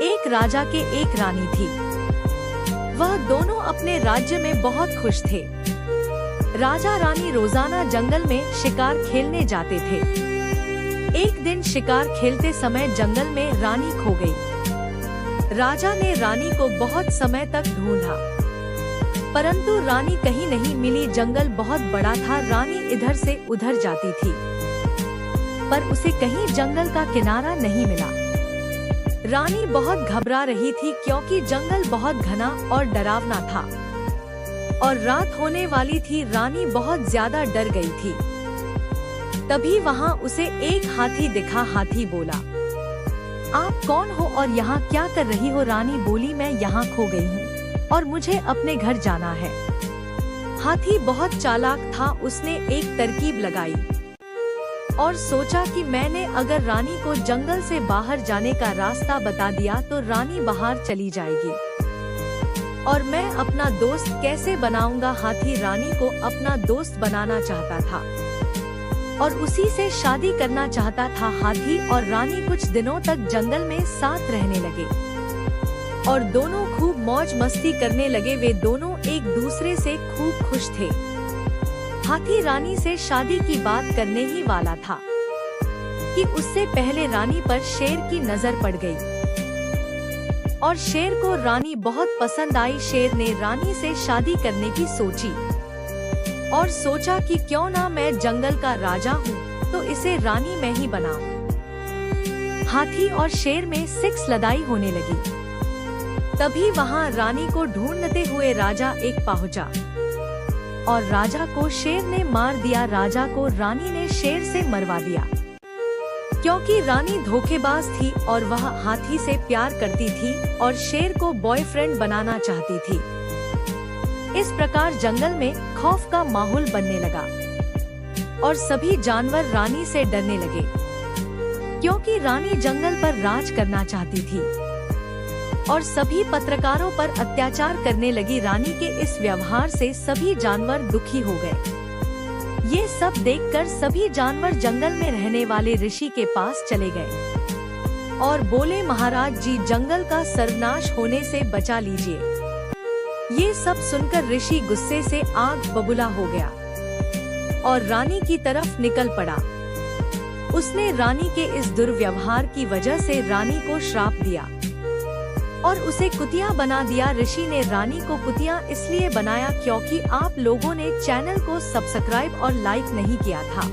एक राजा के एक रानी थी। वह दोनों अपने राज्य में बहुत खुश थे। राजा रानी रोजाना जंगल में शिकार खेलने जाते थे। एक दिन शिकार खेलते समय जंगल में रानी खो गई। राजा ने रानी को बहुत समय तक ढूंढा, परंतु रानी कहीं नहीं मिली। जंगल बहुत बड़ा था, रानी इधर से उधर जाती थी, पर उसे कहीं जंगल का किनारा नहीं मिला। रानी बहुत घबरा रही थी क्योंकि जंगल बहुत घना और डरावना था और रात होने वाली थी। रानी बहुत ज्यादा डर गई थी। तभी वहाँ उसे एक हाथी दिखा। हाथी बोला, आप कौन हो और यहाँ क्या कर रही हो? रानी बोली, मैं यहाँ खो गई हूँ और मुझे अपने घर जाना है। हाथी बहुत चालाक था, उसने एक तरकीब लगाई और सोचा कि मैंने अगर रानी को जंगल से बाहर जाने का रास्ता बता दिया तो रानी बाहर चली जाएगी और मैं अपना दोस्त कैसे बनाऊंगा। हाथी रानी को अपना दोस्त बनाना चाहता था और उसी से शादी करना चाहता था। हाथी और रानी कुछ दिनों तक जंगल में साथ रहने लगे और दोनों खूब मौज मस्ती करने लगे। वे दोनों एक दूसरे से खूब खुश थे। हाथी रानी से शादी की बात करने ही वाला था कि उससे पहले रानी पर शेर की नजर पड़ गई और शेर को रानी बहुत पसंद आई। शेर ने रानी से शादी करने की सोची और सोचा कि क्यों ना मैं जंगल का राजा हूँ तो इसे रानी मैं ही बनाऊं। हाथी और शेर में सिक्स लड़ाई होने लगी। तभी वहाँ रानी को ढूंढते हुए राजा एक पहुँचा और राजा को शेर ने मार दिया। राजा को रानी ने शेर से मरवा दिया क्योंकि रानी धोखेबाज थी और वह हाथी से प्यार करती थी और शेर को बॉयफ्रेंड बनाना चाहती थी। इस प्रकार जंगल में खौफ का माहौल बनने लगा और सभी जानवर रानी से डरने लगे क्योंकि रानी जंगल पर राज करना चाहती थी और सभी पत्रकारों पर अत्याचार करने लगी। रानी के इस व्यवहार से सभी जानवर दुखी हो गए। ये सब देखकर सभी जानवर जंगल में रहने वाले ऋषि के पास चले गए और बोले, महाराज जी, जंगल का सर्वनाश होने से बचा लीजिए। ये सब सुनकर ऋषि गुस्से से आग बबूला हो गया और रानी की तरफ निकल पड़ा। उसने रानी के इस दुर्व्यवहार की वजह से रानी को श्राप दिया और उसे कुतिया बना दिया। ऋषि ने रानी को कुतिया इसलिए बनाया क्योंकि आप लोगों ने चैनल को सब्सक्राइब और लाइक नहीं किया था।